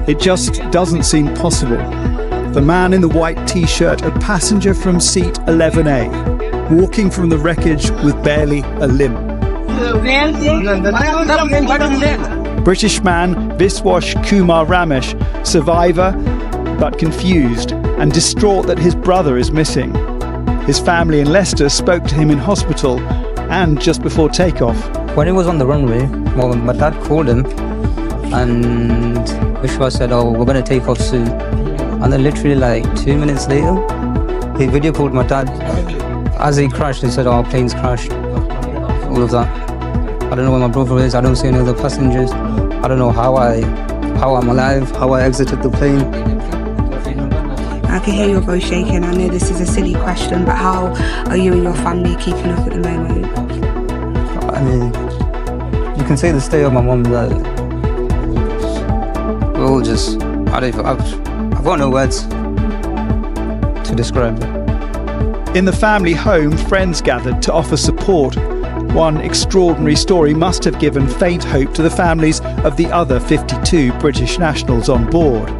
It just doesn't seem possible. The man in the white t-shirt, a passenger from seat 11A, walking from the wreckage with barely a limb. British man Viswash Kumar Ramesh, survivor but confused and distraught that his brother is missing. His family in Leicester spoke to him in hospital and just before takeoff. When he was on the runway, well, my dad called him and Vishwa said, "Oh, we're going to take off soon." And then literally like 2 minutes later, he video called my dad. As he crashed, he said, "Oh, plane's crashed." All of that. I don't know where my brother is. I don't see any other passengers. I don't know how I'm alive, how I exited the plane. I can hear your voice shaking. I know this is a silly question, but how are you and your family keeping up at the moment? I mean, you can say the state of my mum that we're all just, I've got no words to describe it. In the family home, friends gathered to offer support. One extraordinary story must have given faint hope to the families of the other 52 British nationals on board.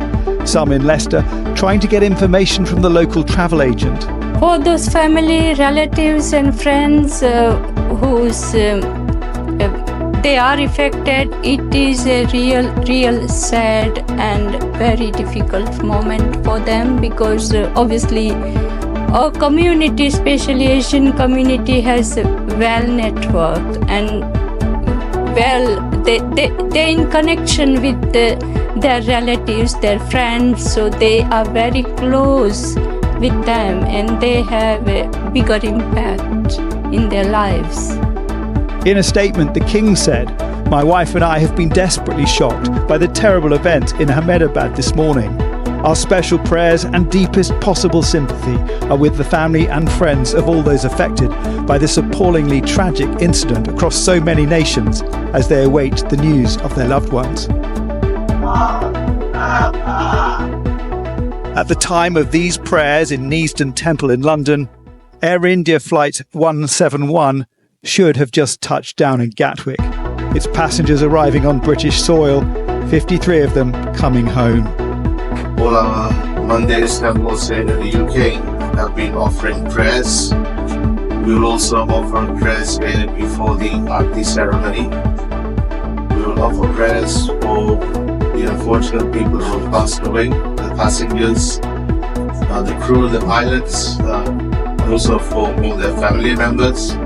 Some in Leicester trying to get information from the local travel agent. For those family, relatives and friends whose they are affected, it is a real sad and very difficult moment for them, because obviously our community, especially Asian community, has well networked and they're in connection with their relatives, their friends, so they are very close with them and they have a bigger impact in their lives. In a statement, the King said, "My wife and I have been desperately shocked by the terrible event in Ahmedabad this morning. Our special prayers and deepest possible sympathy are with the family and friends of all those affected by this appallingly tragic incident across so many nations as they await the news of their loved ones." At the time of these prayers in Neasden Temple in London, Air India Flight 171 should have just touched down in Gatwick, its passengers arriving on British soil, 53 of them coming home. All our Mondays have also in the UK have been offering prayers. We will also offer prayers before the Aarti ceremony. We will offer prayers for the unfortunate people who have passed away, the passengers, the crew, the pilots, and also for all their family members,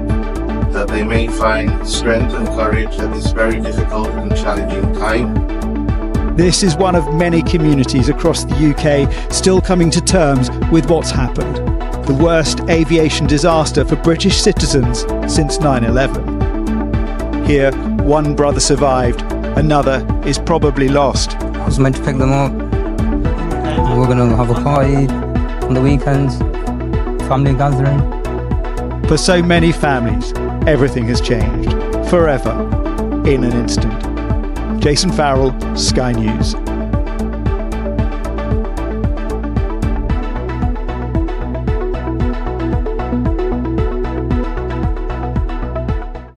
that they may find strength and courage at this very difficult and challenging time. This is one of many communities across the UK still coming to terms with what's happened. The worst aviation disaster for British citizens since 9/11. Here, one brother survived, another is probably lost. I was meant to pick them up. We're going to have a party on the weekends, family gathering. For so many families, everything has changed, forever, in an instant. Jason Farrell, Sky News.